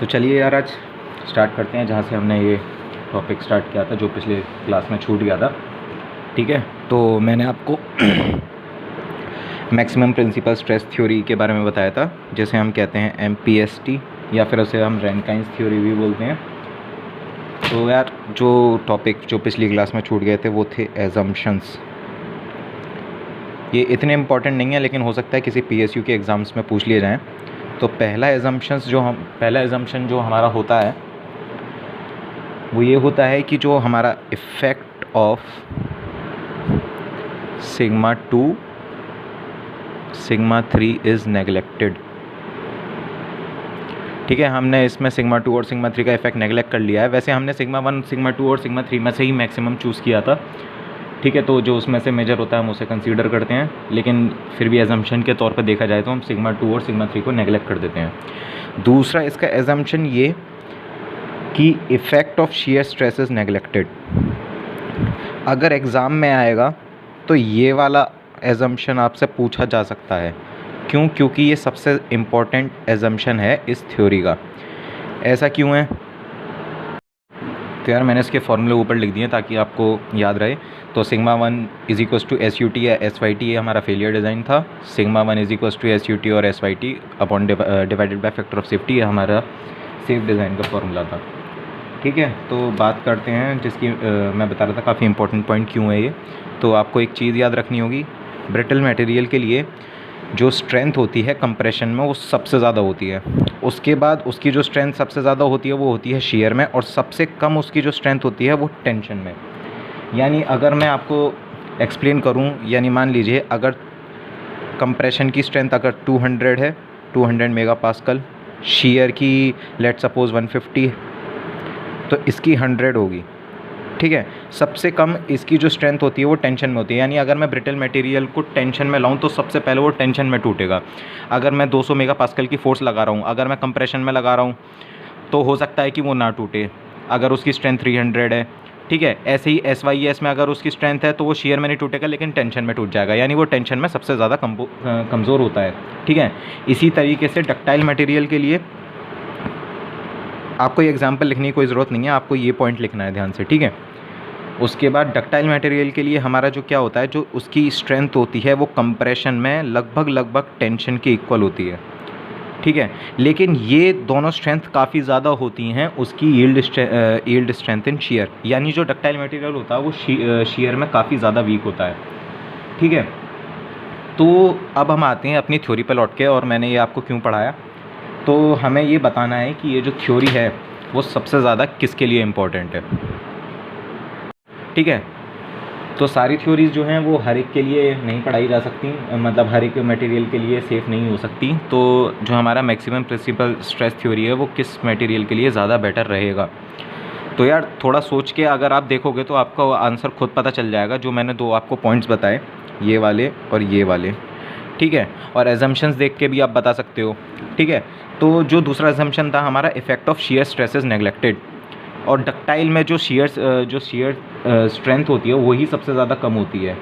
तो चलिए यार आज स्टार्ट करते हैं जहाँ से हमने ये टॉपिक स्टार्ट किया था, जो पिछले क्लास में छूट गया था। ठीक है, तो मैंने आपको मैक्सिमम प्रिंसिपल स्ट्रेस थ्योरी के बारे में बताया था, जैसे हम कहते हैं MPST या फिर उसे हम रैनकाइंस थ्योरी भी बोलते हैं। तो यार जो टॉपिक जो पिछली क्लास में छूट गए थे वो थे एजम्पशंस। ये इतने इम्पॉर्टेंट नहीं है, लेकिन हो सकता है किसी PSU के एग्ज़ाम्स में पूछ लिए जाएँ। तो पहला एजम्पशन जो हमारा होता है वो ये होता है कि जो हमारा effect of sigma 2 sigma 3 is neglected. ठीक है, हमने इसमें सिग्मा 2 और सिग्मा 3 का इफेक्ट नेगलेक्ट कर लिया है। वैसे हमने सिग्मा 1 सिग्मा 2 और सिग्मा 3 में से ही मैक्सिमम चूज़ किया था। ठीक है, तो जो उसमें से मेजर होता है हम उसे कंसीडर करते हैं, लेकिन फिर भी एजम्पशन के तौर पर देखा जाए तो हम सिग्मा 2 और सिग्मा 3 को नेगलेक्ट कर देते हैं। दूसरा इसका एजम्पशन ये कि effect of shear stress is neglected. अगर एग्ज़ाम में आएगा तो ये वाला एजम्पशन आपसे पूछा जा सकता है। क्यों? क्योंकि ये सबसे इम्पॉर्टेंट एजम्पशन है इस थ्योरी का। ऐसा क्यों है? तो यार मैंने इसके फॉर्मूले ऊपर लिख दिए ताकि आपको याद रहे। तो sigma 1 is equals to SUT या SYT, ये हमारा फेलियर डिज़ाइन था। Sigma 1 is equals to SUT और SYT upon divided by factor of safety, ये हमारा सेफ डिज़ाइन का फॉर्मूला था। ठीक है, तो बात करते हैं जिसकी मैं बता रहा था काफ़ी इंपॉर्टेंट पॉइंट क्यों है ये। तो आपको एक चीज़ याद रखनी होगी, ब्रिटल मटेरियल के लिए जो स्ट्रेंथ होती है कंप्रेशन में वो सबसे ज़्यादा होती है। उसके बाद उसकी जो स्ट्रेंथ सबसे ज़्यादा होती है वो होती है शियर में, और सबसे कम उसकी जो स्ट्रेंथ होती है वो टेंशन में। यानी अगर मैं आपको एक्सप्लेन करूं, यानी मान लीजिए अगर कंप्रेशन की स्ट्रेंथ अगर 200 है, 200 मेगापास्कल, शियर की लेट सपोज 150, तो इसकी 100 होगी। ठीक है, सबसे कम इसकी जो स्ट्रेंथ होती है वो टेंशन में होती है। यानी अगर मैं ब्रिटल मटेरियल को टेंशन में लाऊं तो सबसे पहले वो टेंशन में टूटेगा। अगर मैं 200 मेगापास्कल की फोर्स लगा रहा हूं, अगर मैं कंप्रेशन में लगा रहा हूं तो हो सकता है कि वो ना टूटे अगर उसकी स्ट्रेंथ 300 है। ठीक है, ऐसे ही SYES में अगर उसकी स्ट्रेंथ है तो वो शियर में नहीं टूटेगा लेकिन टेंशन में टूट जाएगा, यानी वो टेंशन में सबसे ज़्यादा कमज़ोर होता है। ठीक है, इसी तरीके से डक्टाइल मटेरियल के लिए आपको ये एग्जाम्पल लिखने की कोई ज़रूरत नहीं है, आपको ये पॉइंट लिखना है ध्यान से। ठीक है, उसके बाद डक्टाइल मटेरियल के लिए हमारा जो क्या होता है, जो उसकी स्ट्रेंथ होती है वो कंप्रेशन में लगभग टेंशन के इक्वल होती है। ठीक है, लेकिन ये दोनों स्ट्रेंथ काफ़ी ज़्यादा होती हैं उसकी यील्ड स्ट्रेंथ इन शियर, यानी जो डक्टाइल मटेरियल होता है वो शियर में काफ़ी ज़्यादा वीक होता है। ठीक है, तो अब हम आते हैं अपनी थ्योरी पर लौट के, और मैंने ये आपको क्यों पढ़ाया। तो हमें ये बताना है कि ये जो थ्योरी है वो सबसे ज़्यादा किसके लिए इम्पोर्टेंट है। ठीक है, तो सारी थ्योरीज़ जो हैं वो हर एक के लिए नहीं पढ़ाई जा सकती, मतलब हर एक मटेरियल के लिए सेफ़ नहीं हो सकती। तो जो हमारा मैक्सिमम प्रिंसिपल स्ट्रेस थ्योरी है वो किस मटेरियल के लिए ज़्यादा बेटर रहेगा। तो यार थोड़ा सोच के अगर आप देखोगे तो आपका आंसर खुद पता चल जाएगा। जो मैंने दो आपको पॉइंट्स बताए, ये वाले और ये वाले। ठीक है, और एजम्पशंस देख के भी आप बता सकते हो। ठीक है, तो जो दूसरा एजम्पशन था हमारा, effect of shear stress is neglected, और डक्टाइल में जो शियर स्ट्रेंथ होती है वही सबसे ज़्यादा कम होती है।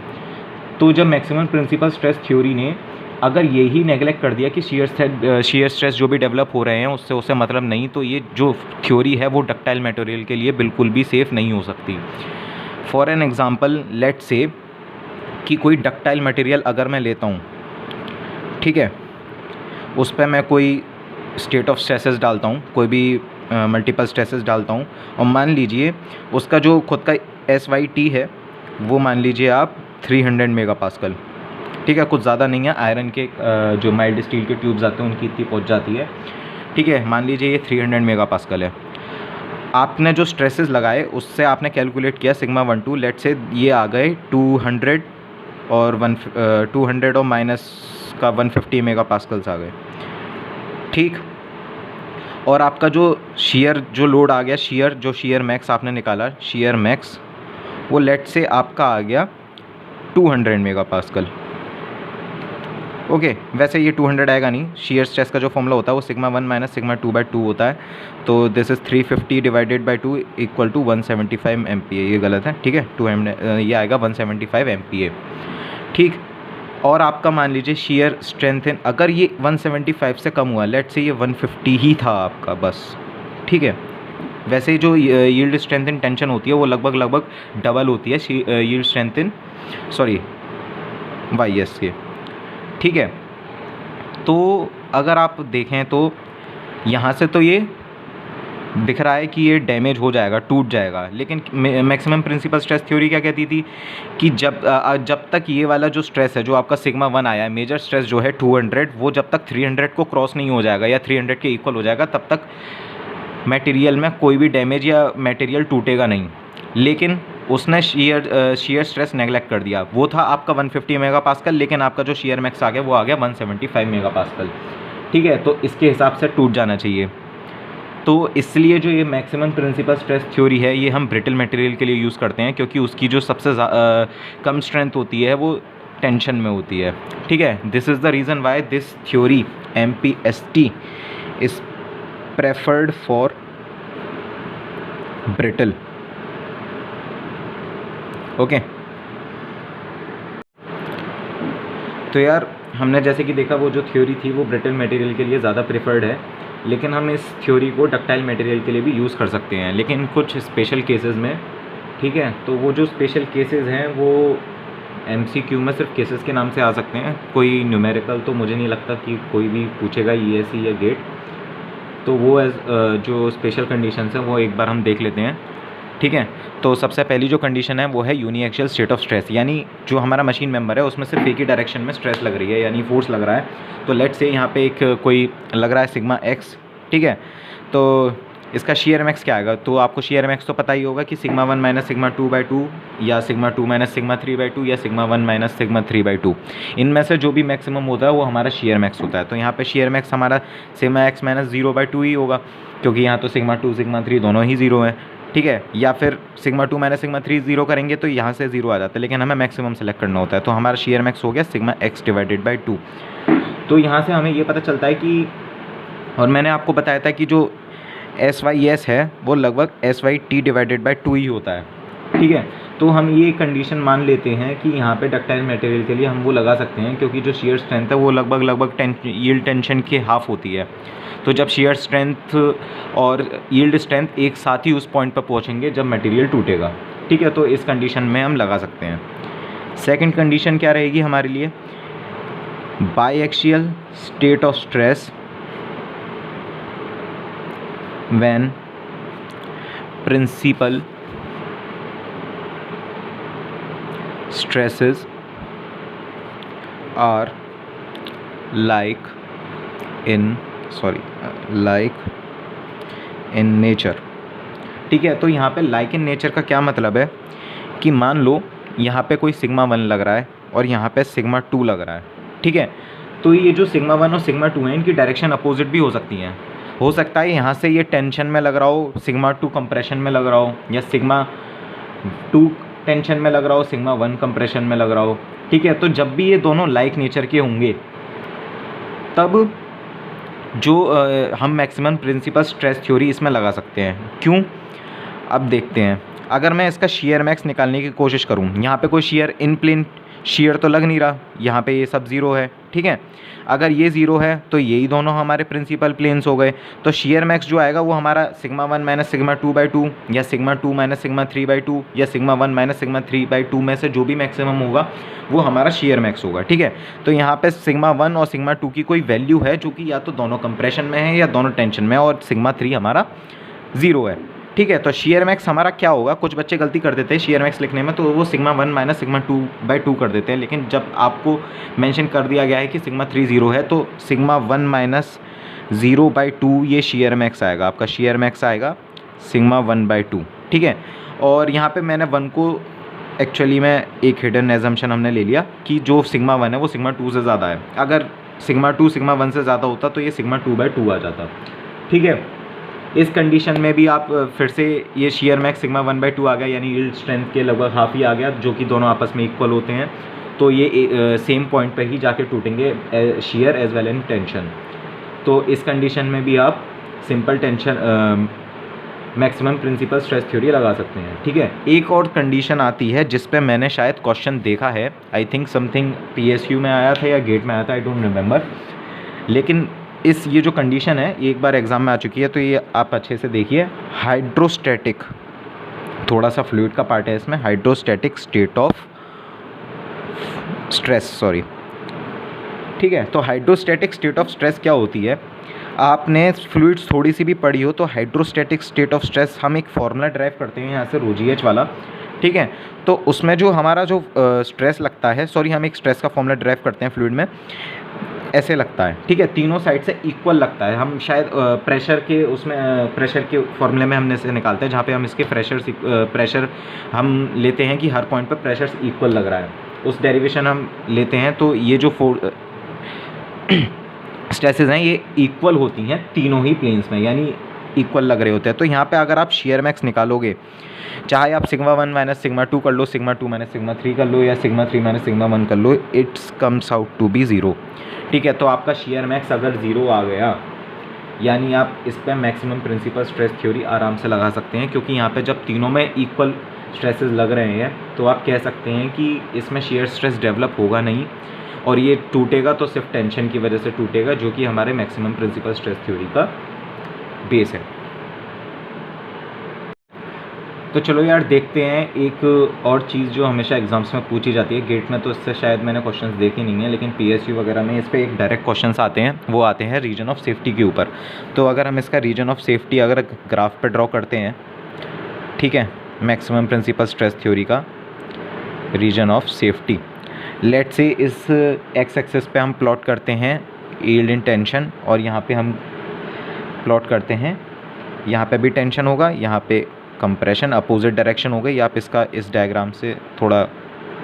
तो जब मैक्सिमम प्रिंसिपल स्ट्रेस थ्योरी ने अगर यही नेगलेक्ट कर दिया कि शियर स्ट्रेस जो भी डेवलप हो रहे हैं उससे मतलब नहीं, तो ये जो थ्योरी है वो डक्टाइल मटेरियल के लिए बिल्कुल भी सेफ़ नहीं हो सकती। फॉर एन एग्ज़ाम्पल, लेट से कि कोई डक्टाइल मटेरियल अगर मैं लेता हूँ, ठीक है, उस पर मैं कोई स्टेट ऑफ स्ट्रेसेस डालता हूँ, कोई भी मल्टीपल स्ट्रेसेस डालता हूँ, और मान लीजिए उसका जो खुद का SYT है वो मान लीजिए आप 300 मेगापास्कल। ठीक है, कुछ ज़्यादा नहीं है, आयरन के जो माइल्ड स्टील के ट्यूब्स आते हैं उनकी इतनी पहुँच जाती है। ठीक है, मान लीजिए ये 300 मेगापास्कल है। आपने जो स्ट्रेसेस लगाए उससे आपने कैलकुलेट किया सिग्मा 1 2, लेट से ये आ गए 200 और 200 और माइनस का 150 मेगापास्कल्स आ गए। ठीक, और आपका जो शियर जो लोड आ गया, शियर मैक्स आपने निकाला, शियर मैक्स वो लेट से आपका आ गया 200 मेगापास्कल। ओके, वैसे ये 200 आएगा नहीं, शियर स्ट्रेस का जो फॉर्मूला होता है वो सिग्मा 1 माइनस सिग्मा 2/2 होता है। तो this is 350 divided by 2 equal to 175 MPa। ये गलत है। ठीक है, ये आएगा 175 MPa। ठीक, और आपका मान लीजिए शियर स्ट्रेंथ अगर ये 175 से कम हुआ, लेट से ये 150 ही था आपका बस, ठीक है। वैसे जो यील्ड स्ट्रेंथ इन टेंशन होती है वो लगभग डबल होती है yield strength in Y S K, ठीक है। तो अगर आप देखें तो यहाँ से तो ये दिख रहा है कि ये डैमेज हो जाएगा, टूट जाएगा, लेकिन मैक्सिमम प्रिंसिपल स्ट्रेस थ्योरी क्या कहती थी कि जब तक ये वाला जो स्ट्रेस है जो आपका सिग्मा 1 आया है, मेजर स्ट्रेस जो है 200, वो जब तक 300 को क्रॉस नहीं हो जाएगा या 300 के इक्वल हो जाएगा तब तक मटेरियल में कोई भी डैमेज या मटेरियल टूटेगा नहीं। लेकिन उसने शेयर स्ट्रेस नेगलेक्ट कर दिया, वो था आपका 150 मेगापास्कल, लेकिन आपका जो शेयर मैक्स आ गया वो आ गया 175 मेगापास्कल, ठीक है। तो इसके हिसाब से टूट जाना चाहिए। तो इसलिए जो ये मैक्सिमम प्रिंसिपल स्ट्रेस थ्योरी है ये हम ब्रिटल मटेरियल के लिए यूज़ करते हैं, क्योंकि उसकी जो सबसे कम स्ट्रेंथ होती है वो टेंशन में होती है, ठीक है। This is the reason why this theory MPST is preferred for brittle, okay. तो यार हमने जैसे कि देखा वो जो थ्योरी थी वो ब्रिटल मटेरियल के लिए ज़्यादा प्रेफर्ड है, लेकिन हम इस थ्योरी को डक्टाइल मटेरियल के लिए भी यूज़ कर सकते हैं, लेकिन कुछ स्पेशल केसेस में, ठीक है। तो वो जो स्पेशल केसेस हैं वो MCQ में सिर्फ केसेस के नाम से आ सकते हैं, कोई न्यूमेरिकल तो मुझे नहीं लगता कि कोई भी पूछेगा ESE या गेट। तो वो जो स्पेशल कंडीशंस हैं वो एक बार हम देख लेते हैं, ठीक है। तो सबसे पहली जो कंडीशन है वो है यूनिएक्सियल स्टेट ऑफ स्ट्रेस, यानी जो हमारा मशीन मेंबर है उसमें सिर्फ एक ही डायरेक्शन में स्ट्रेस लग रही है, यानी फोर्स लग रहा है। तो लेट्स से यहाँ पे एक कोई लग रहा है सिग्मा x, ठीक है। तो इसका शेयर मैक्स क्या आएगा, तो आपको शेयर मैक्स तो पता ही होगा कि सिग्मा 1 माइनस सिग्मा 2/2 या सिग्मा 2 माइनस सिग्मा 3/2 या सिग्मा 1 माइनस सिग्मा 3/2, इनमें से जो भी मैक्सिमम होता है वो हमारा शेयर मैक्स होता है। तो यहाँ पे शेयर मैक्स हमारा सिग्मा x माइनस 0/2 ही होगा, क्योंकि यहाँ तो सिग्मा 2 सिग्मा 3 दोनों ही 0 हैं, ठीक है। या फिर सिग्मा 2 माइनस सिग्मा 3 0 करेंगे तो यहाँ से 0 आ जाता है, लेकिन हमें मैक्सिमम सेलेक्ट करना होता है। तो हमारा शेयर मैक्स हो गया सिग्मा x डिवाइडेड बाई 2। तो यहाँ से हमें ये पता चलता है कि, और मैंने आपको बताया था कि जो SYS है वो लगभग SYT डिवाइडेड बाई 2 ही होता है, ठीक है। तो हम ये कंडीशन मान लेते हैं कि यहाँ पे डक्टाइल मटेरियल के लिए हम वो लगा सकते हैं, क्योंकि जो शेयर स्ट्रेंथ है वो लगभग यील्ड टेंशन के हाफ होती है। तो जब शेयर स्ट्रेंथ और यील्ड स्ट्रेंथ एक साथ ही उस पॉइंट पर पहुँचेंगे जब मटेरियल टूटेगा, ठीक है। तो इस कंडीशन में हम लगा सकते हैं। सेकंड कंडीशन क्या रहेगी हमारे लिए, biaxial state of stress when principal stresses are like in nature, ठीक है। तो यहाँ पे like in nature का क्या मतलब है कि मान लो यहाँ पे कोई सिग्मा 1 लग रहा है और यहाँ पे सिग्मा 2 लग रहा है, ठीक है। तो ये जो सिग्मा 1 और सिग्मा 2 हैं इनकी डायरेक्शन अपोजिट भी हो सकती हैं। हो सकता है यहाँ से ये टेंशन में लग रहा हो, सिग्मा 2 कंप्रेशन में लग रहा हो, या सिग्मा 2 टेंशन में लग रहा हो, सिग्मा 1 कंप्रेशन में लग रहा हो, ठीक है। तो जब भी ये दोनों लाइक नेचर के होंगे तब जो हम मैक्सिमम प्रिंसिपल स्ट्रेस थ्योरी इसमें लगा सकते हैं। क्यों, अब देखते हैं। अगर मैं इसका शेयर मैक्स निकालने की कोशिश करूँ, यहाँ पे कोई शेयर इन प्लेन शेयर तो लग नहीं रहा, यहाँ पे ये सब 0 है, ठीक है। अगर ये 0 है तो यही दोनों हमारे प्रिंसिपल प्लेन्स हो गए। तो शेयर मैक्स जो आएगा वो हमारा सिग्मा 1 माइनस सिग्मा 2/2 या सिग्मा 2 माइनस सिग्मा 3/2 या सिग्मा 1 माइनस सिग्मा 3/2 में से जो भी मैक्सिमम होगा वो हमारा शेयर मैक्स होगा, ठीक है। तो यहाँ पे सिग्मा 1 और सिग्मा 2 की कोई वैल्यू है जो कि या तो दोनों कंप्रेशन में है या दोनों टेंशन में है, और सिग्मा 3 हमारा 0 है, ठीक है। तो शेयर मैक्स हमारा क्या होगा, कुछ बच्चे गलती कर देते हैं शेयर मैक्स लिखने में, तो वो सिग्मा 1 माइनस सिग्मा 2/2 कर देते हैं, लेकिन जब आपको मेंशन कर दिया गया है कि सिग्मा 3 0 है तो सिग्मा 1 माइनस 0/2 ये शेयर मैक्स आएगा, आपका शेयर मैक्स आएगा सिग्मा 1/2, ठीक है। और यहाँ पे मैंने 1 को एक्चुअली में एक हिडन एजम्पशन हमने ले लिया कि जो सिग्मा 1 है वो सिग्मा 2 से ज़्यादा है। अगर सिग्मा 2 सिग्मा 1 से ज़्यादा होता तो ये सिग्मा 2/2 आ जाता, ठीक है। इस कंडीशन में भी आप फिर से ये शेयर मैक्स सिग्मा 1/2 आ गया, यानी यील्ड स्ट्रेंथ के लगभग हाफ ही आ गया, जो कि दोनों आपस में इक्वल होते हैं। तो ये सेम पॉइंट पे ही जाके टूटेंगे, shear as well and tension. तो इस कंडीशन में भी आप simple tension maximum principal stress theory लगा सकते हैं, ठीक है। एक और कंडीशन आती है जिस पे मैंने शायद क्वेश्चन देखा है, आई थिंक समथिंग PSU में आया था या गेट में आया था, आई डोंट रिमेंबर, लेकिन ये जो कंडीशन है ये एक बार एग्ज़ाम में आ चुकी है, तो ये आप अच्छे से देखिए। हाइड्रोस्टैटिक, थोड़ा सा फ्लूइड का पार्ट है इसमें, hydrostatic state of stress, sorry, ठीक है। तो हाइड्रोस्टैटिक स्टेट ऑफ स्ट्रेस क्या होती है, आपने फ्लूइड्स थोड़ी सी भी पढ़ी हो तो हाइड्रोस्टैटिक स्टेट ऑफ स्ट्रेस हम एक फॉर्मूला ड्राइव करते हैं यहाँ से ρGH वाला, ठीक है। तो उसमें जो हमारा जो स्ट्रेस लगता है, सॉरी, हम एक स्ट्रेस का फॉर्मूला ड्राइव करते हैं फ्लूइड में, ऐसे लगता है, ठीक है, तीनों साइड से इक्वल लगता है। हम शायद प्रेशर के उसमें प्रेशर के फॉर्मूले में हमने इसे निकालते हैं, जहाँ पे हम इसके प्रेशर हम लेते हैं कि हर पॉइंट पर प्रेशर इक्वल लग रहा है, उस डेरिवेशन हम लेते हैं। तो ये जो स्ट्रेसेस हैं ये इक्वल होती हैं तीनों ही प्लेन्स में, यानी इक्वल लग रहे होते हैं। तो यहाँ पे अगर आप शेयर मैक्स निकालोगे, चाहे आप सिग्मा 1 माइनस सिग्मा 2 कर लो, सिग्मा 2 माइनस सिग्मा 3 कर लो, या सिग्मा 3 माइनस सिग्मा 1 कर लो, it's comes out to be 0, ठीक है। तो आपका शेयर मैक्स अगर 0 आ गया, यानी आप इस पर मैक्सिमम प्रिंसिपल स्ट्रेस थ्योरी आराम से लगा सकते हैं, क्योंकि यहाँ पे जब तीनों में इक्वल स्ट्रेसेस लग रहे हैं तो आप कह सकते हैं कि इसमें शेयर स्ट्रेस डेवलप होगा नहीं, और ये टूटेगा तो सिर्फ टेंशन की वजह से टूटेगा, जो कि हमारे मैक्सिमम प्रिंसिपल स्ट्रेस थ्योरी का बेस है। तो चलो यार देखते हैं एक और चीज़ जो हमेशा एग्जाम्स में पूछी जाती है, गेट में तो इससे शायद मैंने क्वेश्चंस देखे नहीं है, लेकिन PSU वगैरह में इस पर एक डायरेक्ट क्वेश्चंस आते हैं, वो आते हैं रीजन ऑफ सेफ्टी के ऊपर। तो अगर हम इसका रीजन ऑफ सेफ्टी अगर ग्राफ पे ड्रॉ करते हैं, ठीक है, मैक्सिमम प्रिंसिपल स्ट्रेस थ्योरी का region of safety, let's say इस एक्स एक्सिस पे हम प्लॉट करते हैं यील्ड इन टेंशन, और यहाँ पे हम प्लॉट करते हैं, यहाँ पे भी टेंशन होगा, यहाँ पे कंप्रेशन, अपोजिट डायरेक्शन हो गई। आप इसका इस डायग्राम से थोड़ा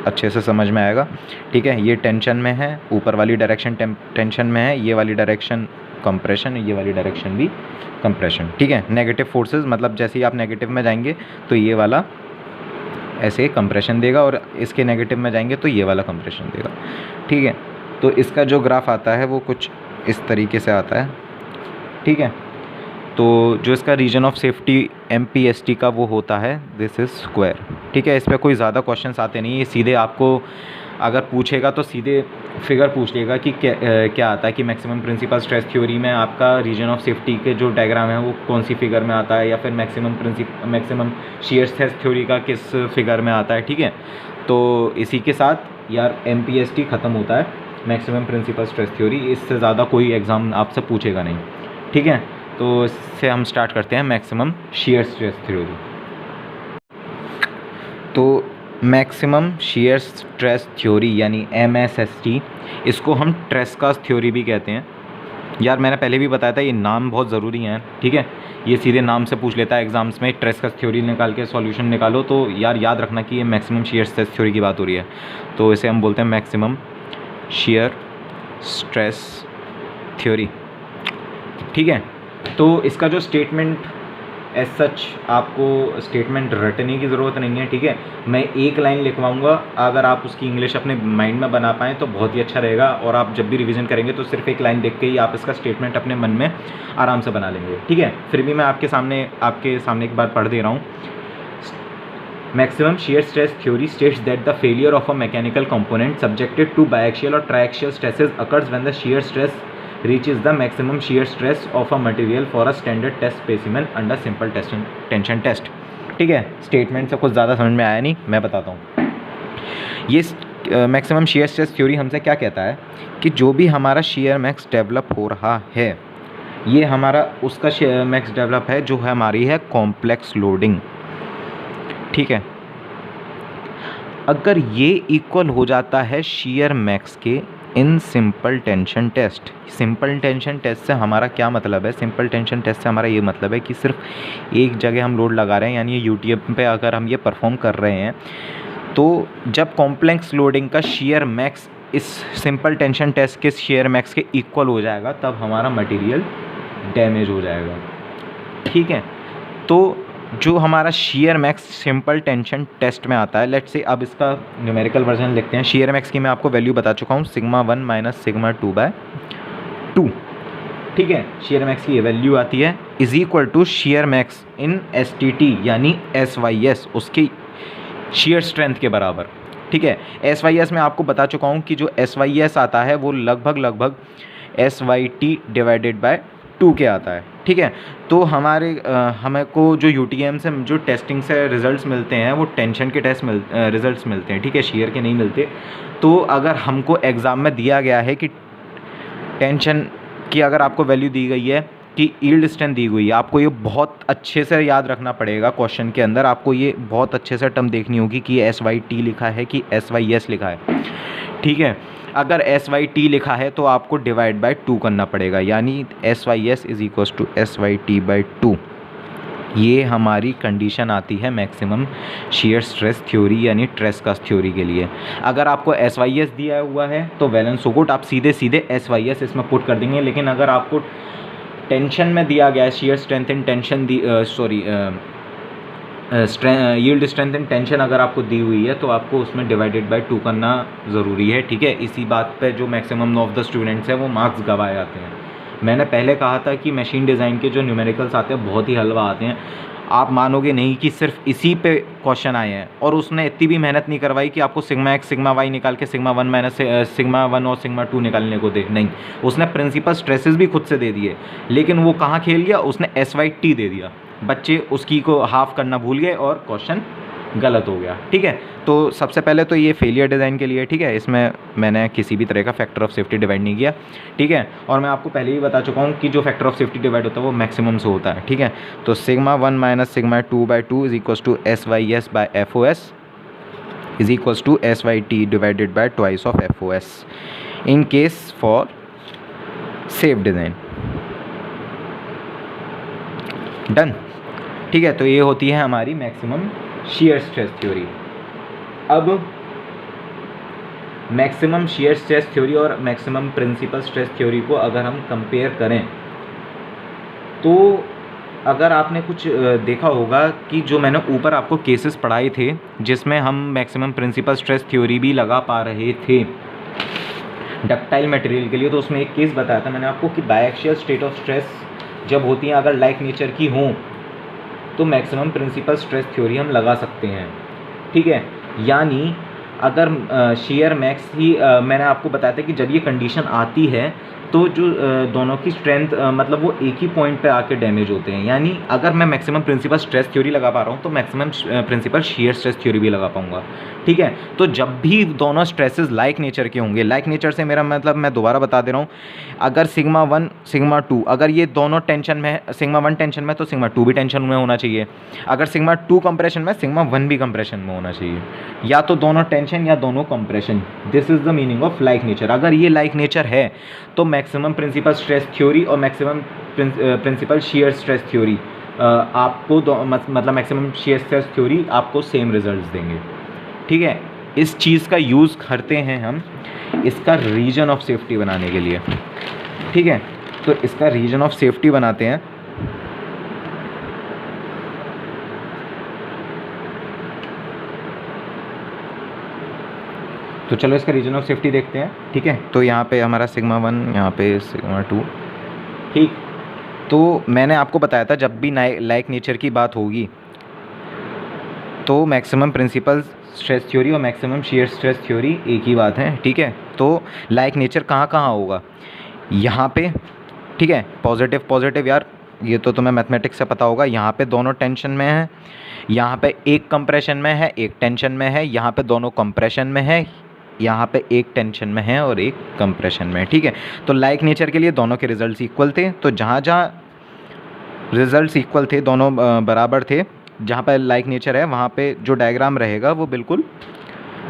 अच्छे से समझ में आएगा, ठीक है। ये टेंशन में है, ऊपर वाली डायरेक्शन टेंशन में है, ये वाली डायरेक्शन कंप्रेशन, ये वाली डायरेक्शन भी कंप्रेशन, ठीक है। नेगेटिव फोर्सेस, मतलब जैसे ही आप नेगेटिव में जाएंगे तो ये वाला ऐसे कंप्रेशन देगा, और इसके नेगेटिव में जाएंगे तो ये वाला कंप्रेशन देगा, ठीक है। तो इसका जो ग्राफ आता है वो कुछ इस तरीके से आता है, ठीक है। तो जो इसका रीजन ऑफ सेफ्टी MPST का वो होता है दिस इज़ स्क्वायर, ठीक है। इस पर कोई ज़्यादा क्वेश्चंस आते नहीं, ये सीधे आपको अगर पूछेगा तो सीधे फिगर पूछ लेगा कि क्या आता है, कि मैक्सिमम प्रिंसिपल स्ट्रेस थ्योरी में आपका रीजन ऑफ सेफ्टी के जो डायग्राम है वो कौन सी फिगर में आता है, या फिर मैक्सिमम शियर स्ट्रेस थ्योरी का किस फिगर में आता है, ठीक है। तो इसी के साथ यार MPST ख़त्म होता है, मैक्सिमम प्रिंसिपल स्ट्रेस थ्योरी, इससे ज़्यादा कोई एग्ज़ाम आपसे पूछेगा नहीं, ठीक है। तो इससे हम स्टार्ट करते हैं मैक्सिमम शियर स्ट्रेस थ्योरी। तो मैक्सिमम शियर स्ट्रेस थ्योरी यानी MSST, इसको हम ट्रेस्का थ्योरी भी कहते हैं। यार मैंने पहले भी बताया था ये नाम बहुत ज़रूरी हैं, ठीक है। ये सीधे नाम से पूछ लेता है एग्जाम्स में, ट्रेस्का थ्योरी निकाल के सॉल्यूशन निकालो, तो यार याद रखना कि ये मैक्सिमम शियर स्ट्रेस थ्योरी की बात हो रही है। तो इसे हम बोलते हैं मैक्सिमम शियर स्ट्रेस थ्योरी, ठीक है। तो इसका जो स्टेटमेंट एज सच आपको स्टेटमेंट रटने की ज़रूरत नहीं है, ठीक है। मैं एक लाइन लिखवाऊंगा, अगर आप उसकी इंग्लिश अपने माइंड में बना पाएँ तो बहुत ही अच्छा रहेगा, और आप जब भी रिवीजन करेंगे तो सिर्फ एक लाइन देख के ही आप इसका स्टेटमेंट अपने मन में आराम से बना लेंगे, ठीक है। फिर भी मैं आपके सामने एक बार पढ़ दे रहा हूँ। Maximum shear stress theory states that the failure of a mechanical component subjected to biaxial और triaxial stresses occurs when the shear stress reaches the maximum shear stress of a material for a standard test specimen under simple tension test, ठीक है। Statement से कुछ ज़्यादा समझ में आया नहीं, मैं बताता हूँ। ये मैक्सिमम शियर स्ट्रेस थ्योरी हमसे क्या कहता है कि जो भी हमारा शियर मैक्स डेवलप हो रहा है, ये हमारा उसका शियर मैक्स डेवलप है जो है हमारी है कॉम्प्लेक्स लोडिंग, ठीक है। अगर ये इक्वल हो जाता है शियर मैक्स के in simple tension test. Simple tension test से हमारा क्या मतलब है? सिंपल टेंशन टेस्ट से हमारा ये मतलब है कि सिर्फ एक जगह हम लोड लगा रहे हैं, यानी यूटीएफ पे अगर हम ये परफॉर्म कर रहे हैं, तो जब कॉम्प्लेक्स लोडिंग का शियर मैक्स इस सिंपल टेंशन टेस्ट के शियर मैक्स के इक्वल हो जाएगा, तब हमारा मटेरियल डैमेज हो जाएगा, ठीक है। तो जो हमारा shear max simple tension test में आता है, लेट्स से अब इसका न्यूमेरिकल वर्जन लिखते हैं। शियर मैक्स की मैं आपको वैल्यू बता चुका हूँ, सिग्मा 1 माइनस सिग्मा 2/2, ठीक है। शियर मैक्स की ये वैल्यू आती है is equal to shear max in STT यानी SYS, उसकी शियर स्ट्रेंथ के बराबर, ठीक है। SYS में आपको बता चुका हूँ कि जो SYS आता है वो लगभग SYT डिवाइडेड बाय 2 के आता है, ठीक है। तो हमें को जो UTM से जो टेस्टिंग से रिजल्ट्स मिलते हैं वो टेंशन के रिजल्ट्स मिलते हैं, ठीक है, शेयर के नहीं मिलते। तो अगर हमको एग्ज़ाम में दिया गया है कि टेंशन की अगर आपको वैल्यू दी गई है कि यील्ड स्ट्रेंथ दी हुई है, आपको ये बहुत अच्छे से याद रखना पड़ेगा। क्वेश्चन के अंदर आपको ये बहुत अच्छे से टर्म देखनी होगी कि SYT लिखा है कि SYS लिखा है, ठीक है। अगर SYT लिखा है तो आपको डिवाइड बाय 2 करना पड़ेगा, यानी SYS is equals to SYT by 2। ये हमारी कंडीशन आती है मैक्सिमम शियर स्ट्रेस थ्योरी यानी ट्रेस्का थ्योरी के लिए। अगर आपको SYS दिया हुआ है तो वैलेंस सो गुड, आप सीधे सीधे SYS इसमें पुट कर देंगे। लेकिन अगर आपको टेंशन में दिया गया है shear strength in tension yield strength in tension अगर आपको दी हुई है तो आपको उसमें डिवाइडेड बाय 2 करना ज़रूरी है, ठीक है। इसी बात पे जो मैक्सिमम ऑफ द स्टूडेंट्स हैं वो मार्क्स गंवाए जाते हैं। मैंने पहले कहा था कि मशीन डिज़ाइन के जो न्यूमेरिकल्स आते हैं बहुत ही हलवा आते हैं। आप मानोगे नहीं कि सिर्फ इसी पे क्वेश्चन आए हैं और उसने इतनी भी मेहनत नहीं करवाई कि आपको सिग्मा x सिग्मा y निकाल के सिग्मा 1 माइनस सिग्मा 1 और सिग्मा 2 निकालने को दे। नहीं, उसने प्रिंसिपल स्ट्रेसेस भी खुद से दे दिए, लेकिन वो कहाँ खेल गया, उसने SYT दे दिया। बच्चे उसकी को हाफ करना भूल गए और क्वेश्चन गलत हो गया, ठीक है। तो सबसे पहले तो ये फेलियर डिज़ाइन के लिए, ठीक है, इसमें मैंने किसी भी तरह का फैक्टर ऑफ सेफ्टी डिवाइड नहीं किया, ठीक है। और मैं आपको पहले ही बता चुका हूँ कि जो फैक्टर ऑफ सेफ्टी डिवाइड होता है वो मैक्सिमम से होता है, ठीक है। तो sigma 1 minus sigma 2 by 2 is equals to SYS by FOS is equals to SYT divided by twice of FOS in case for safe design. Done, ठीक है। तो ये होती है हमारी मैक्सिमम शियर स्ट्रेस थ्योरी। अब मैक्सिमम शियर स्ट्रेस थ्योरी और maximum principal stress theory को अगर हम कंपेयर करें तो अगर आपने कुछ देखा होगा कि जो मैंने ऊपर आपको केसेस पढ़ाए थे जिसमें हम मैक्सिमम प्रिंसिपल स्ट्रेस थ्योरी भी लगा पा रहे थे डक्टाइल मटेरियल के लिए, तो उसमें एक केस बताया था मैंने आपको कि बायएक्सियल स्टेट ऑफ स्ट्रेस जब होती हैं अगर लाइक नेचर की हों तो मैक्सिमम प्रिंसिपल स्ट्रेस थ्योरी हम लगा सकते हैं, ठीक है। यानी अगर शियर मैक्स ही मैंने आपको बताया था कि जब ये कंडीशन आती है तो जो दोनों की स्ट्रेंथ मतलब वो एक ही पॉइंट पे आके डैमेज होते हैं। यानी अगर मैं मैक्सिमम प्रिंसिपल स्ट्रेस थ्योरी लगा पा रहा हूँ तो maximum principal shear stress theory भी लगा पाऊंगा, ठीक है। तो जब भी दोनों स्ट्रेसेस लाइक नेचर के होंगे, लाइक नेचर से मेरा मतलब मैं दोबारा बता दे रहा हूँ, अगर सिग्मा 1 सिग्मा 2 अगर ये दोनों टेंशन में है, सिग्मा 1 टेंशन में तो सिग्मा 2 भी टेंशन में होना चाहिए। अगर सिग्मा 2 कंप्रेशन में सिग्मा 1 भी कंप्रेशन में होना चाहिए, या तो दोनों टेंशन या दोनों compression. This is the meaning of like nature. अगर ये लाइक नेचर है तो मैक्सिमम प्रिंसिपल स्ट्रेस थ्योरी और maximum principal shear stress theory आपको मतलब मैक्सिमम शियर स्ट्रेस थ्योरी आपको सेम रिजल्ट्स देंगे, ठीक है। इस चीज़ का यूज़ करते हैं हम इसका रीजन ऑफ सेफ्टी बनाने के लिए, ठीक है। तो इसका रीजन ऑफ सेफ्टी बनाते हैं। तो चलो इसका रीजन ऑफ सेफ्टी देखते हैं, ठीक है। तो यहाँ पे हमारा सिग्मा 1, यहाँ पे सिग्मा 2, ठीक। तो मैंने आपको बताया था जब भी लाइक नेचर की बात होगी तो मैक्सिमम प्रिंसिपल स्ट्रेस थ्योरी और मैक्सिमम शियर स्ट्रेस थ्योरी एक ही बात है, ठीक है। तो लाइक नेचर कहाँ कहाँ होगा, यहाँ पे, ठीक है। पॉजिटिव पॉजिटिव यार ये तो तुम्हें मैथमेटिक्स से पता होगा। यहाँ पे दोनों टेंशन में है, यहाँ पे एक कंप्रेशन में है एक टेंशन में है, यहाँ पे दोनों कंप्रेशन में है, यहाँ पे एक टेंशन में है और एक कंप्रेशन में है, ठीक है। तो लाइक नेचर के लिए दोनों के रिजल्ट्स इक्वल थे। तो जहाँ जहाँ रिजल्ट्स इक्वल थे, दोनों बराबर थे, जहाँ पे लाइक नेचर है वहाँ पे जो डायग्राम रहेगा वो बिल्कुल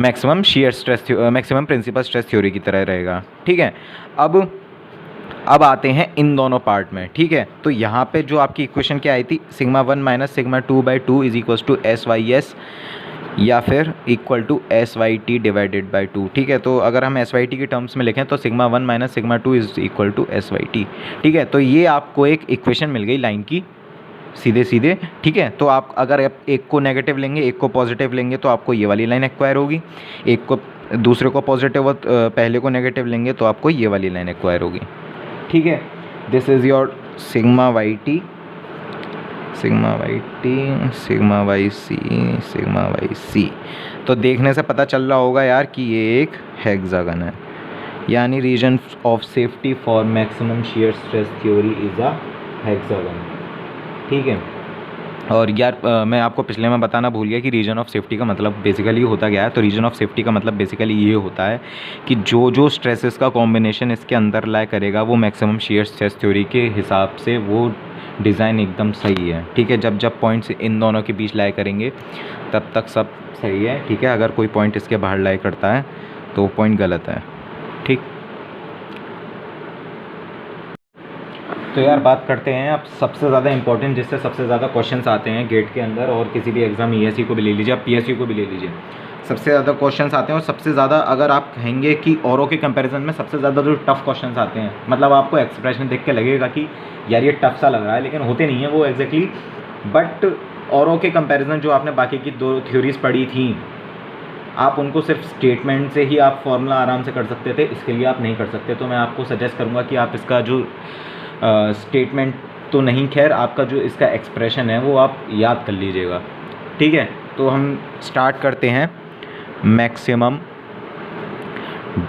maximum shear stress maximum principal stress theory की तरह रहेगा, ठीक है। अब आते हैं इन दोनों पार्ट में, ठीक है। तो यहाँ पे जो आपकी इक्वेशन क्या आई थी, sigma 1 minus sigma 2 by 2 is equals to SYS या फिर equal to SYT divided by 2, ठीक है। तो अगर हम SYT के टर्म्स में लिखें तो sigma 1 minus sigma 2 is equal to SYT, ठीक है। तो ये आपको एक इक्वेशन मिल गई लाइन की सीधे सीधे, ठीक है। तो आप अगर एक को नेगेटिव लेंगे एक को पॉजिटिव लेंगे तो आपको ये वाली लाइन एक्वायर होगी, एक को दूसरे को पॉजिटिव और पहले को नेगेटिव लेंगे तो आपको ये वाली लाइन एक्वायर होगी, ठीक है। This is your sigma YT sigma YT sigma YC sigma YC। तो देखने से पता चल रहा होगा यार कि ये एक हेक्सागन है, यानी region of safety for maximum shear stress theory is a hexagon. ठीक है। और यार मैं आपको पिछले में बताना भूल गया कि रीजन ऑफ सेफ्टी का मतलब बेसिकली होता क्या है। तो रीजन ऑफ सेफ्टी का मतलब बेसिकली ये होता है कि जो जो स्ट्रेसेस का कॉम्बिनेशन इसके अंदर लाई करेगा वो मैक्सिमम शियर स्ट्रेस थ्योरी के हिसाब से वो डिज़ाइन एकदम सही है। ठीक है। जब जब पॉइंट्स इन दोनों के बीच लाई करेंगे तब तक सब सही है। ठीक है। अगर कोई पॉइंट इसके बाहर लाई करता है तो वो पॉइंट गलत है। ठीक। तो यार बात करते हैं अब सबसे ज़्यादा इंपॉर्टेंट, जिससे सबसे ज़्यादा क्वेश्चंस आते हैं गेट के अंदर, और किसी भी एग्ज़ाम ईएससी को भी ले लीजिए, आप पीएसयू को भी ले लीजिए, सबसे ज़्यादा क्वेश्चंस आते हैं। और सबसे ज़्यादा अगर आप कहेंगे कि औरों के कंपैरिजन में सबसे ज़्यादा जो टफ़ क्वेश्चंस आते हैं, मतलब आपको एक्सप्रेशन देख के लगेगा कि यार ये टफ सा लग रहा है, लेकिन होते नहीं है वो एग्जैक्टली। बट औरों के कंपैरिजन जो आपने बाकी की 2 थ्योरीज़ पढ़ी थी, आप उनको सिर्फ स्टेटमेंट से ही आप फॉर्मूला आराम से कर सकते थे, इसके लिए आप नहीं कर सकते। तो मैं आपको सजेस्ट करूँगा कि आप इसका जो स्टेटमेंट तो नहीं, खैर आपका जो इसका एक्सप्रेशन है वो आप याद कर लीजिएगा। ठीक है। तो हम स्टार्ट करते हैं maximum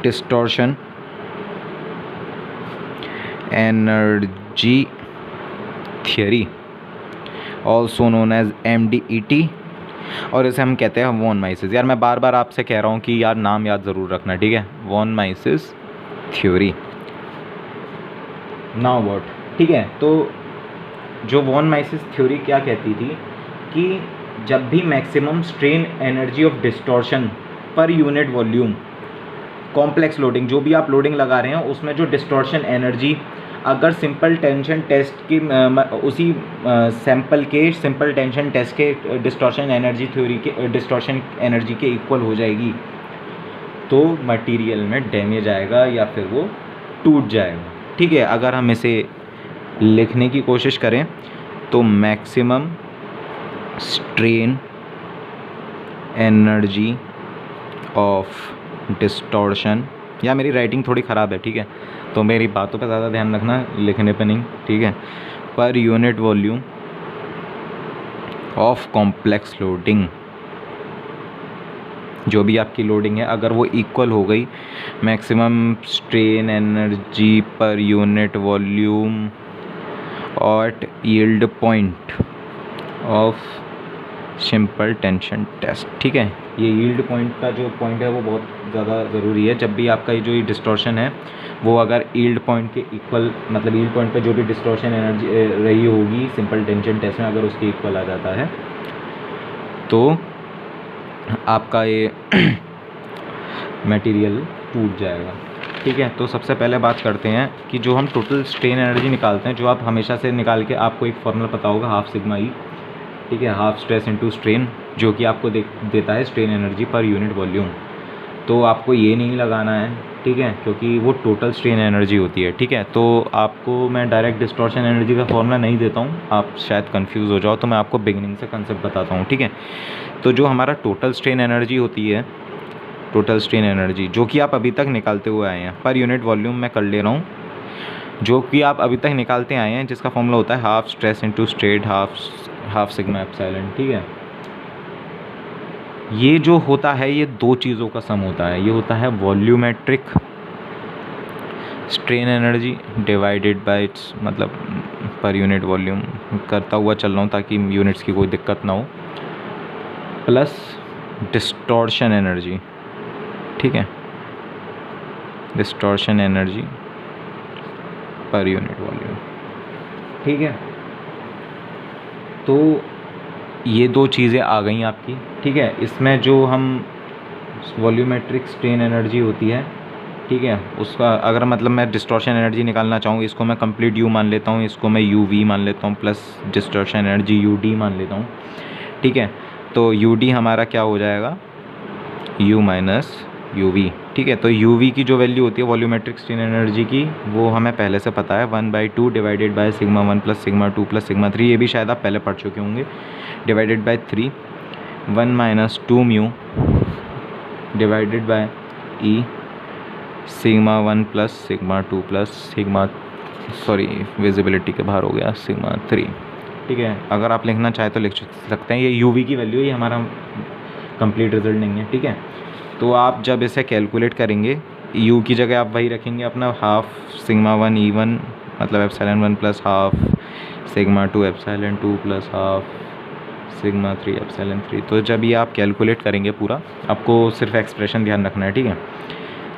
distortion energy theory, also known as MDET, और इसे हम कहते हैं वॉन माइसिस। यार मैं बार बार आपसे कह रहा हूँ कि यार नाम याद ज़रूर रखना। ठीक है। Von Mises theory. Now what. ठीक है। तो जो वॉन माइसिस थ्योरी क्या कहती थी कि जब भी maximum strain energy of distortion पर यूनिट वॉल्यूम, कॉम्प्लेक्स लोडिंग, जो भी आप लोडिंग लगा रहे हैं उसमें जो डिस्टॉर्शन एनर्जी अगर सिंपल टेंशन टेस्ट की उसी सैंपल के सिंपल टेंशन टेस्ट के डिस्टॉर्शन एनर्जी थ्योरी के डिस्टॉर्शन एनर्जी के इक्वल हो जाएगी तो मटेरियल में डैमेज आएगा या फिर वो टूट जाएगा। ठीक है। अगर हम इसे लिखने की कोशिश करें तो maximum strain energy of distortion, या मेरी राइटिंग थोड़ी ख़राब है, ठीक है, तो मेरी बातों पे ज़्यादा ध्यान रखना, लिखने पे नहीं। ठीक है। पर unit volume of complex loading, जो भी आपकी लोडिंग है अगर वो इक्वल हो गई maximum strain energy per unit volume और yield point of simple tension test. ठीक है। ये यील्ड पॉइंट का जो पॉइंट है वो बहुत ज़्यादा ज़रूरी है। जब भी आपका ये जो ये डिस्टॉर्शन है वो अगर यील्ड पॉइंट के इक्वल, मतलब यील्ड पॉइंट पे जो भी डिस्टॉर्शन एनर्जी रही होगी सिंपल टेंशन टेस्ट में, अगर उसके इक्वल आ जाता है तो आपका ये मटेरियल टूट जाएगा। ठीक है। तो सबसे पहले बात करते हैं कि जो हम टोटल स्ट्रेन एनर्जी निकालते हैं, जो आप हमेशा से निकाल के, आपको एक फॉर्मूला पता होगा, हाफ सिग्मा ई। ठीक है। हाफ स्ट्रेस इनटू स्ट्रेन, जो कि आपको देता है strain energy per unit volume. तो आपको ये नहीं लगाना है, ठीक है, क्योंकि वो टोटल स्ट्रेन एनर्जी होती है। ठीक है। तो आपको मैं डायरेक्ट डिस्टॉर्शन एनर्जी का फॉर्मूला नहीं देता हूँ, आप शायद कंफ्यूज हो जाओ, तो मैं आपको बिगिनिंग से कंसेप्ट बताता हूँ। ठीक है। तो जो हमारा टोटल स्ट्रेन एनर्जी होती है, टोटल स्ट्रेन एनर्जी जो कि आप अभी तक निकालते हुए आए हैं, पर यूनिट वॉल्यूम मैं कर ले रहा हूँ, जो कि आप अभी तक निकालते आए हैं, जिसका फॉर्मूला होता है half stress into strain half sigma epsilon. ठीक है। ये जो होता है ये 2 चीज़ों का सम होता है। ये होता है volumetric strain energy divided by it's, मतलब पर यूनिट वॉल्यूम करता हुआ चल रहा हूँ ताकि यूनिट्स की कोई दिक्कत ना हो, प्लस डिस्टॉर्शन एनर्जी। ठीक है। Distortion energy per unit volume. ठीक है। तो ये 2 चीज़ें आ गई आपकी। ठीक है। इसमें जो हम वॉल्यूमेट्रिक स्ट्रेन एनर्जी होती है, ठीक है, उसका अगर मतलब मैं डिस्टॉर्शन एनर्जी निकालना चाहूँ, इसको मैं कंप्लीट यू मान लेता हूँ, इसको मैं UV मान लेता हूँ, प्लस डिस्टॉर्शन एनर्जी UD मान लेता हूँ। ठीक है। तो UD हमारा क्या हो जाएगा, U माइनस UV। ठीक है। तो UV की जो वैल्यू होती है वॉल्यूमेट्रिक स्ट्रेन एनर्जी की, वो हमें पहले से पता है, 1/2 divided by sigma 1 plus sigma 2 plus sigma 3। ये भी शायद आप पहले पढ़ चुके होंगे, divided by 3, 1 minus 2 mu divided bye E sigma 1 plus sigma 2 plus sigma, sorry visibility के बाहर हो गया, सिग्मा 3। ठीक है। अगर आप लिखना चाहें तो लिख सकते हैं। ये UV की वैल्यू, ये हमारा कंप्लीट रिजल्ट नहीं है। ठीक है। तो आप जब इसे कैलकुलेट करेंगे यू की जगह आप वही रखेंगे अपना हाफ सिग्मा 1 E1 मतलब epsilon 1 plus half sigma 2 epsilon 2 plus half sigma 3 epsilon 3। तो जब ये आप कैलकुलेट करेंगे पूरा, आपको सिर्फ एक्सप्रेशन ध्यान रखना है, ठीक है।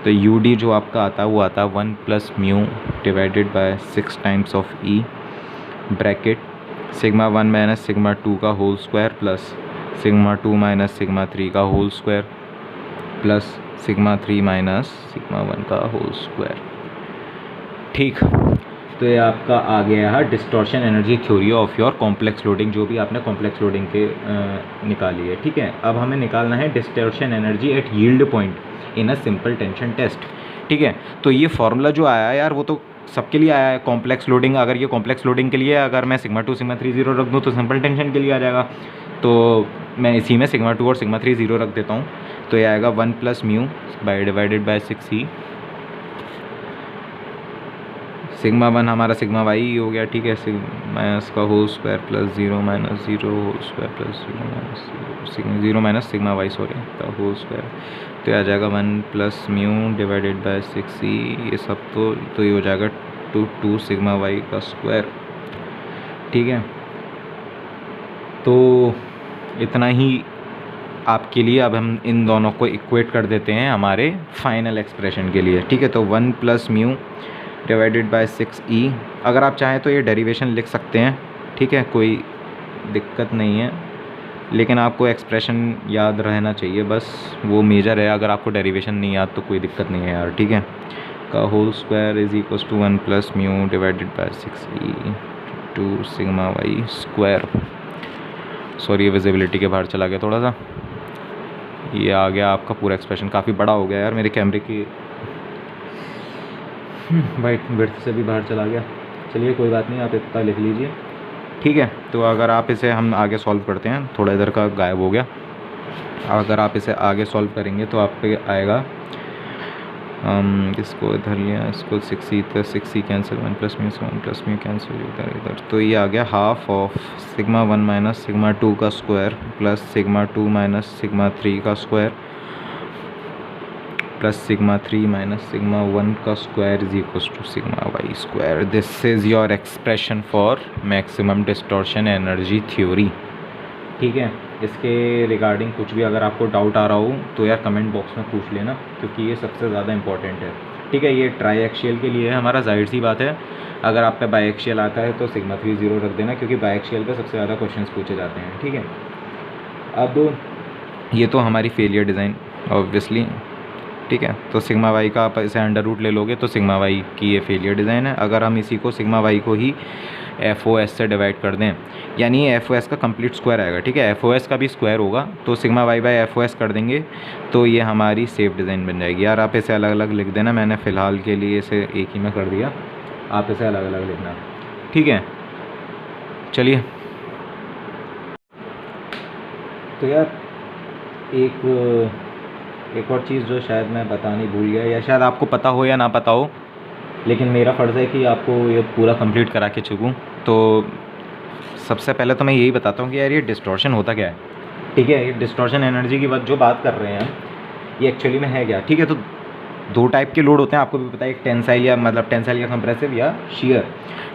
तो यू डी जो आपका आता है वो आता है 1 plus mu divided by 6 times of E bracket sigma 1 minus sigma 2 का whole square plus sigma 2 minus sigma 3 का whole square plus sigma 3 minus sigma 1 का होल स्क्वायर। ठीक, तो ये आपका आ गया है distortion energy theory of your complex loading, जो भी आपने कॉम्प्लेक्स लोडिंग के निकाली है, ठीक है। अब हमें निकालना है distortion energy at yield point in a simple tension test, ठीक है। तो ये फार्मूला जो आया है यार वो तो सबके लिए आया है कॉम्प्लेक्स लोडिंग। अगर ये कॉम्प्लेक्स लोडिंग के लिए अगर मैं सिग्मा 2 सिग्मा 3 0 रख दूँ तो सिंपल टेंशन के लिए आ जाएगा। तो मैं इसी में सिग्मा 2 और सिग्मा 3 0 रख देता हूँ। तो ये आएगा 1 plus mu by divided by 6e sigma 1 हमारा सिग्मा वाई हो गया, ठीक है। माइनस का whole square plus 0 minus 0 whole square plus 0 minus 0 minus sigma Y sorry का होल स्क्वायर। तो आ जाएगा 1 plus mu divided by 6e, ये सब तो ये हो जाएगा 2 सिग्मा वाई का स्क्वायर, ठीक है। तो इतना ही आपके लिए। अब हम इन दोनों को इक्वेट कर देते हैं हमारे फाइनल एक्सप्रेशन के लिए, ठीक है। तो 1 plus mu divided by 6e, अगर आप चाहें तो ये डेरिवेशन लिख सकते हैं, ठीक है, कोई दिक्कत नहीं है, लेकिन आपको एक्सप्रेशन याद रहना चाहिए बस, वो मेजर है। अगर आपको डेरिवेशन नहीं याद तो कोई दिक्कत नहीं है यार, ठीक है। का whole square is equals to 1 plus mu divided by 6e 2 sigma Y square. Sorry, visibility के बाहर चला गया थोड़ा सा। ये आ गया आपका पूरा एक्सप्रेशन। काफ़ी बड़ा हो गया यार, मेरे कैमरे की वाइट विड्थ से भी बाहर चला गया। चलिए कोई बात नहीं, आप इतना लिख लीजिए, ठीक है। तो अगर आप इसे हम आगे सॉल्व करते हैं, थोड़ा इधर का गायब हो गया। अगर आप इसे आगे सॉल्व करेंगे तो आप पे आएगा, इसको इधर लिया, इसको 6e तो 6e cancel, 1 plus mu cancel इधर। तो ये आ गया half of sigma 1 minus sigma 2 का square plus sigma 2 minus sigma 3 का square plus sigma 3 minus sigma 1 का square is equals to sigma Y square. This is your expression for maximum distortion energy theory, ठीक है। इसके regarding कुछ भी अगर आपको डाउट आ रहा हो तो यार कमेंट बॉक्स में पूछ लेना, क्योंकि ये सबसे ज़्यादा इंपॉर्टेंट है, ठीक है। ये ट्राई एक्शियल के लिए है हमारा, जाहिर सी बात है। अगर आप पे बाई एक्शियल आता है तो सिग्मा 3 0 रख देना, क्योंकि बाई एक्शियल पे सबसे ज़्यादा क्वेश्चंस पूछे जाते हैं, ठीक है। अब ये तो हमारी फेलियर डिज़ाइन ऑब्वियसली, ठीक है। तो सिग्मा वाई का आप इसे अंडर रूट ले लोगे तो सिग्मा वाई की ये फेलियर डिज़ाइन है। अगर हम इसी को सिग्मा वाई को ही FOS से डिवाइड कर दें, यानी FOS का कंप्लीट स्क्वायर आएगा, ठीक है। FOS का भी स्क्वायर होगा, तो सिग्मा वाई बाई FOS कर देंगे तो ये हमारी सेफ डिज़ाइन बन जाएगी। यार आप इसे अलग अलग लिख देना, मैंने फ़िलहाल के लिए इसे एक ही में कर दिया, आप इसे अलग अलग लिखना, ठीक है। चलिए, तो यार एक और चीज़ जो शायद मैं बतानी भूल गया, या शायद आपको पता हो या ना पता हो, लेकिन मेरा फ़र्ज़ है कि आपको ये पूरा कंप्लीट करा के चुकूँ। तो सबसे पहले तो मैं यही बताता हूँ कि यार ये डिस्टॉर्शन होता क्या है, ठीक है। ये डिस्टॉर्शन एनर्जी की जो बात कर रहे हैं ये एक्चुअली में है क्या, ठीक है। तो दो टाइप के लोड होते हैं, आपको भी पता है, एक टेंसाइल या मतलब टेंसाइल या कंप्रेसिव या शियर,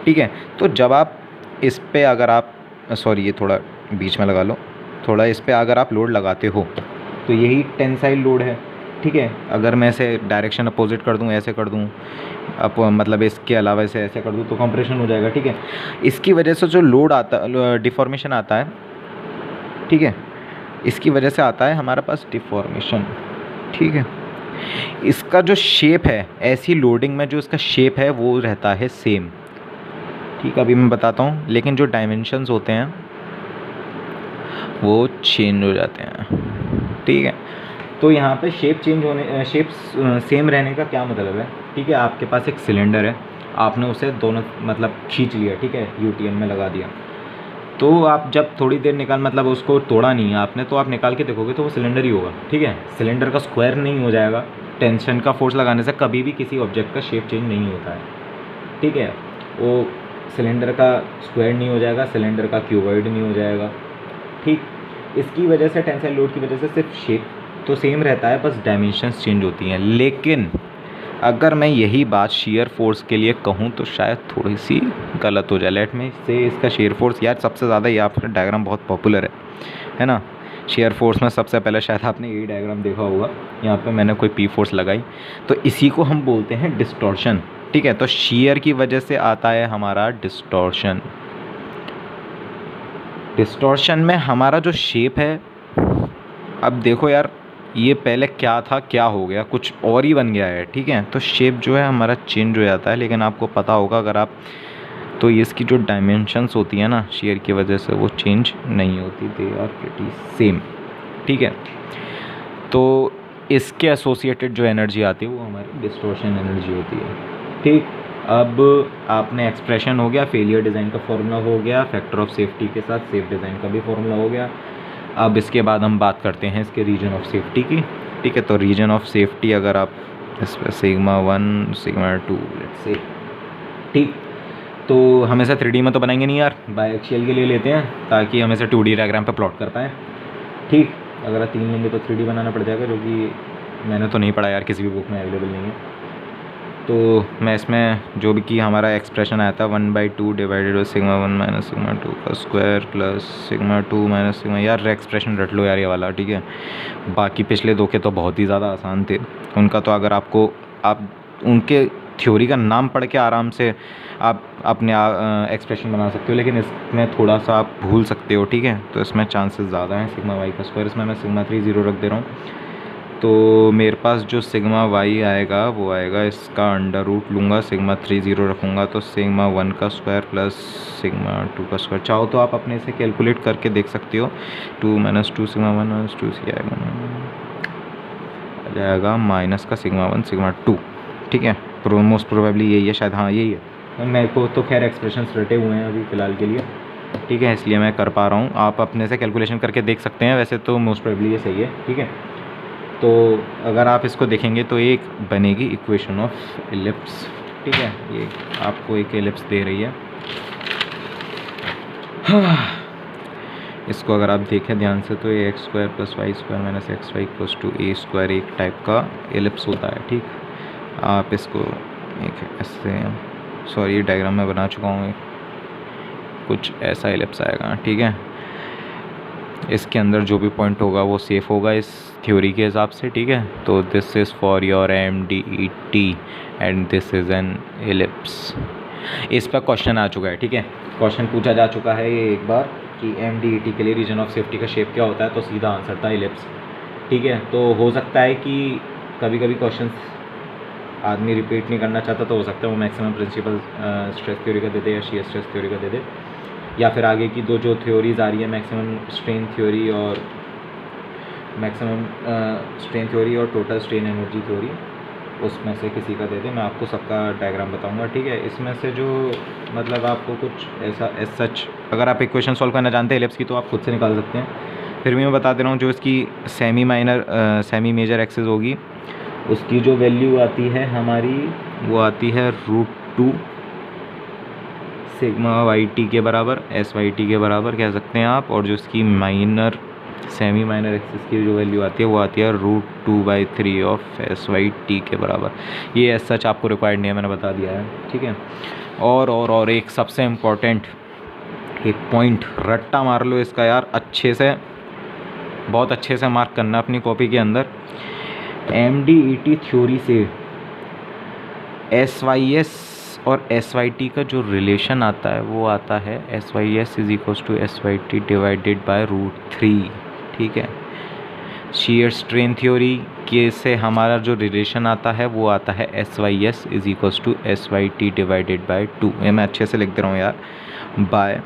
ठीक है। तो जब आप इस पर अगर आप सॉरी ये थोड़ा बीच में लगा लो, थोड़ा इस पर अगर आप लोड लगाते हो तो यही टेंसाइल लोड है, ठीक है। अगर मैं इसे डायरेक्शन अपोजिट कर दूं, ऐसे कर दूं, अब मतलब इसके अलावा इसे ऐसे कर दूं तो कंप्रेशन हो जाएगा, ठीक है। इसकी वजह से जो लोड आता, डिफॉर्मेशन आता है, ठीक है, इसकी वजह से आता है हमारे पास डिफॉर्मेशन, ठीक है। इसका जो शेप है, ऐसी लोडिंग में जो इसका शेप है वो रहता है सेम, ठीक है। अभी मैं बताता हूँ, लेकिन जो डायमेंशंस होते हैं वो चेंज हो जाते हैं, ठीक है। तो यहाँ पे शेप चेंज होने, शेप सेम रहने का क्या मतलब है, ठीक है। आपके पास एक सिलेंडर है, आपने उसे दोनों मतलब खींच लिया, ठीक है, यूटीएम में लगा दिया। तो आप जब थोड़ी देर निकाल मतलब उसको तोड़ा नहीं है आपने, तो आप निकाल के देखोगे तो वो सिलेंडर ही होगा, ठीक है। सिलेंडर का स्क्वायर नहीं हो जाएगा, टेंशन का फोर्स लगाने से कभी भी किसी ऑब्जेक्ट का शेप चेंज नहीं होता है, ठीक है। वो सिलेंडर का स्क्वायर नहीं हो जाएगा, सिलेंडर का क्यूबॉइड नहीं हो जाएगा, ठीक। इसकी वजह से टेंसाइल लोड की वजह से सिर्फ शेप तो सेम रहता है, बस डायमेंशंस चेंज होती हैं। लेकिन अगर मैं यही बात शेयर फोर्स के लिए कहूँ तो शायद थोड़ी सी गलत हो जाए। लेट में से इसका शेयर फोर्स यार सबसे ज़्यादा ये आपका डायग्राम बहुत पॉपुलर है ना। शेयर फोर्स में सबसे पहले शायद आपने यही डायग्राम देखा होगा। यहाँ पे मैंने कोई पी फोर्स लगाई तो इसी को हम बोलते हैं डिस्टॉर्शन, ठीक है। तो शेयर की वजह से आता है हमारा डिस्टॉर्शन। डिस्टॉर्शन में हमारा जो शेप है, अब देखो यार ये पहले क्या था क्या हो गया, कुछ और ही बन गया है, ठीक है। तो शेप जो है हमारा चेंज हो जाता है, लेकिन आपको पता होगा अगर आप, तो इसकी जो डायमेंशंस होती है ना शेयर की वजह से वो चेंज नहीं होती, दे आर प्रीटी सेम, ठीक है। तो इसके एसोसिएटेड जो एनर्जी आती है वो हमारी डिस्टॉर्शन एनर्जी होती है, ठीक। अब आपने एक्सप्रेशन हो गया, फेलियर डिज़ाइन का फॉर्मूला हो गया, फैक्टर ऑफ सेफ्टी के साथ सेफ डिज़ाइन का भी फॉर्मूला हो गया। अब इसके बाद हम बात करते हैं इसके रीजन ऑफ सेफ्टी की, ठीक है। तो रीजन ऑफ सेफ्टी अगर आप इस पर सिग्मा 1 सिग्मा 2 लेट्स से, ठीक। तो हमेशा 3D में तो बनाएंगे नहीं यार, बायएक्सियल के लिए लेते हैं ताकि हमेशा 2D डायग्राम पे प्लॉट कर पाएँ, ठीक। अगर आप 3 लेंगे तो 3D बनाना पड़ जाएगा, जो कि मैंने तो नहीं पढ़ा यार, किसी भी बुक में अवेलेबल नहीं है। तो मैं इसमें जो भी कि हमारा एक्सप्रेशन आया था 1/2 divided by sigma 1 minus sigma 2 का square plus sigma 2 minus sigma, यार एक्सप्रेशन रट लो यार ये वाला, ठीक है। बाकी पिछले दो के तो बहुत ही ज़्यादा आसान थे, उनका तो अगर आपको आप उनके थ्योरी का नाम पढ़ के आराम से आप अपने एक्सप्रेशन बना सकते हो, लेकिन इसमें थोड़ा सा आप भूल सकते हो, ठीक है। तो इसमें चांसेस ज़्यादा हैं सिग्मा वाई का स्क्वायर, इसमें मैं सिग्मा 3 0 रख दे रहा हूँ। तो मेरे पास जो सिग्मा वाई आएगा वो आएगा, इसका अंडर रूट लूँगा, सिग्मा 3 0 रखूँगा, तो सिग्मा 1 का स्क्वायर प्लस सिग्मा 2 का स्क्वायर। चाहो तो आप अपने से कैलकुलेट करके देख सकते हो, 2 - 2 सिग्मा 1 - 2 सी आएगा, आ जाएगा माइनस का सिग्मा 1 सिग्मा 2, ठीक है। मोस्ट प्रोबेबली यही है शायद, हाँ यही है। मेरे को तो खैर एक्सप्रेशंस रटे हुए हैं अभी फ़िलहाल के लिए, ठीक है, इसलिए मैं कर पा रहा हूँ। आप अपने से कैलकुलेशन करके देख सकते हैं, वैसे तो मोस्ट प्रोबेबली ये सही है, ठीक है। तो अगर आप इसको देखेंगे तो एक बनेगी इक्वेशन ऑफ एलिप्स, ठीक है। ये आपको एक एलिप्स दे रही है, इसको अगर आप देखें ध्यान से तो ये x² + y² - xy = a² एक टाइप का एलिप्स होता है, ठीक। आप इसको एक ऐसे, सॉरी डायग्राम में बना चुका हूँ, कुछ ऐसा एलिप्स आएगा, ठीक है। इसके अंदर जो भी पॉइंट होगा वो सेफ़ होगा इस थ्योरी के हिसाब से, ठीक है। तो this is for your MDET and this is an ellipse. इस पर क्वेश्चन आ चुका है, ठीक है, क्वेश्चन पूछा जा चुका है ये एक बार कि MDET के लिए रीजन ऑफ सेफ्टी का शेप क्या होता है, तो सीधा आंसर था एलिप्स, ठीक है। तो हो सकता है कि कभी कभी क्वेश्चन आदमी रिपीट नहीं करना चाहता, तो हो सकता है वो मैक्सिमम प्रिंसिपल स्ट्रेस थ्योरी का दे दे या शियर स्ट्रेस थ्योरी का दे दे, या फिर आगे की दो जो थ्योरीज़ आ रही है मैक्सिमम स्ट्रेन थ्योरी और टोटल स्ट्रेन एनर्जी थ्योरी, उसमें से किसी का दे दे। मैं आपको सबका डायग्राम बताऊंगा, ठीक है। इसमें से जो मतलब आपको कुछ ऐसा एज सच, अगर आप इक्वेशन सॉल्व करना जानते हैं एलिप्स की तो आप खुद से निकाल सकते हैं, फिर भी मैं बता दे रहा हूँ। जो इसकी सेमी मेजर एक्सिस होगी उसकी जो वैल्यू आती है हमारी वो आती है √2 सिग्मा YT के बराबर, SYT के बराबर कह सकते हैं आप। और जो इसकी सेमी माइनर एक्सिस की जो वैल्यू आती है वो आती है √2/3 ऑफ SYT के बराबर। ये एज सच आपको रिक्वायर्ड नहीं है, मैंने बता दिया है, ठीक है। और एक सबसे इम्पॉर्टेंट एक पॉइंट रट्टा मार लो इसका यार, अच्छे से, बहुत अच्छे से मार्क करना अपनी कॉपी के अंदर। MDET थ्योरी से SYS और SYT का जो रिलेशन आता है वो आता है SYS = SYT डिवाइडेड बाय √3, ठीक है। शियर स्ट्रेन थ्योरी के से हमारा जो रिलेशन आता है वो आता है SYS = SYT डिवाइडेड बाय 2। ये मैं अच्छे से लिख दे रहा हूँ यार, बाय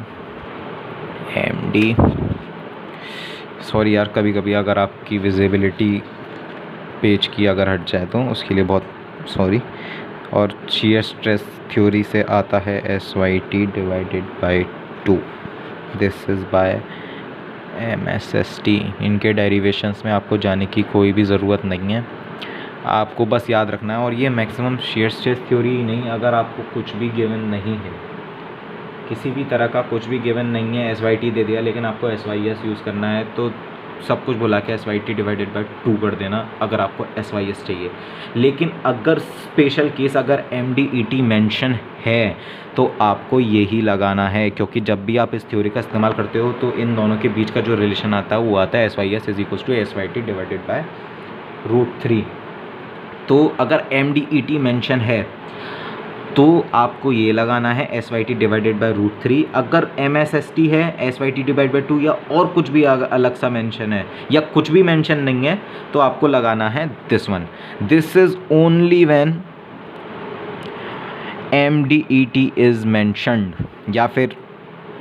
MD, सॉरी यार कभी कभी अगर आपकी विजिबिलिटी पेज की अगर हट जाए तो उसके लिए बहुत सॉरी। और शियर स्ट्रेस थ्योरी से आता है SYT divided bye 2, this is by MSST। इनके डेरिवेशंस में आपको जाने की कोई भी ज़रूरत नहीं है, आपको बस याद रखना है। और ये मैक्सिमम शियर स्ट्रेस थ्योरी ही नहीं, अगर आपको कुछ भी गिवन नहीं है, किसी भी तरह का कुछ भी गिवन नहीं है, SYT दे दिया लेकिन आपको SYS यूज़ करना है, तो सब कुछ बुला के SYT डिवाइडेड बाय 2 कर देना अगर आपको SYS चाहिए। लेकिन अगर स्पेशल केस अगर MDET मेंशन है तो आपको यही लगाना है, क्योंकि जब भी आप इस थ्योरी का इस्तेमाल करते हो तो इन दोनों के बीच का जो रिलेशन आता है वो आता है SYS is equals to SYT divided by √3। तो अगर MDET मेंशन है तो आपको ये लगाना है SYT डिवाइडेड बाय √3। अगर MSST है SYT डिवाइड बाय 2 या और कुछ भी अलग सा मेंशन है या कुछ भी मेंशन नहीं है तो आपको लगाना है this one. This is only when MDET is mentioned, या फिर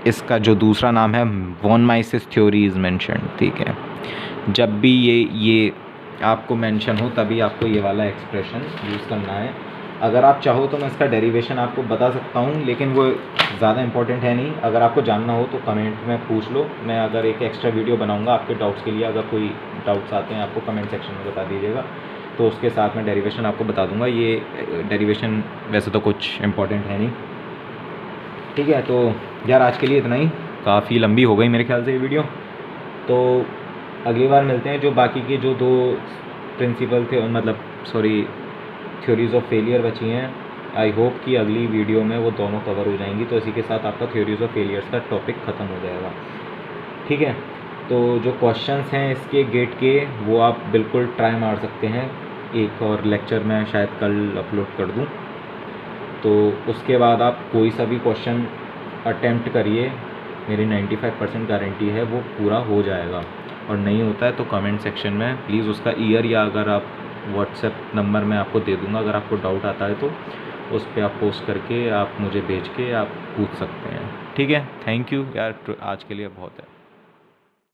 इसका जो दूसरा नाम है von Mises theory is mentioned. ठीक है, जब भी ये आपको मेंशन हो तभी आपको ये वाला एक्सप्रेशन यूज़ करना है। अगर आप चाहो तो मैं इसका डेरिवेशन आपको बता सकता हूँ, लेकिन वो ज़्यादा इंपॉर्टेंट है नहीं। अगर आपको जानना हो तो कमेंट में पूछ लो, मैं अगर एक एक्स्ट्रा वीडियो बनाऊँगा आपके डाउट्स के लिए। अगर कोई डाउट्स आते हैं आपको कमेंट सेक्शन में बता दीजिएगा, तो उसके साथ मैं डेरिवेशन आपको बता दूँगा। ये डेरिवेशन वैसे तो कुछ इंपॉर्टेंट है नहीं। ठीक है, तो यार आज के लिए इतना ही, काफ़ी लंबी हो गई मेरे ख्याल से ये वीडियो। तो अगली बार मिलते हैं। जो बाकी के जो 2 प्रिंसिपल थे, मतलब सॉरी थ्योरीज़ ऑफ फेलियर बची हैं, आई होप कि अगली वीडियो में वो दोनों कवर हो जाएंगी। तो इसी के साथ आपका थ्योरीज़ ऑफ फेलियर्स का टॉपिक ख़त्म हो जाएगा। ठीक है, तो जो क्वेश्चंस हैं इसके गेट के वो आप बिल्कुल ट्राई मार सकते हैं। एक और लेक्चर मैं शायद कल अपलोड कर दूँ, तो उसके बाद आप कोई सा भी क्वेश्चन अटेम्प्ट करिए, मेरी 95% गारंटी है वो पूरा हो जाएगा। और नहीं होता है तो कमेंट सेक्शन में प्लीज़ उसका ईयर, या अगर आप व्हाट्सएप नंबर मैं आपको दे दूँगा, अगर आपको डाउट आता है तो उस पर आप पोस्ट करके आप मुझे भेज के आप पूछ सकते हैं। ठीक है, थैंक यू यार, आज के लिए बहुत है।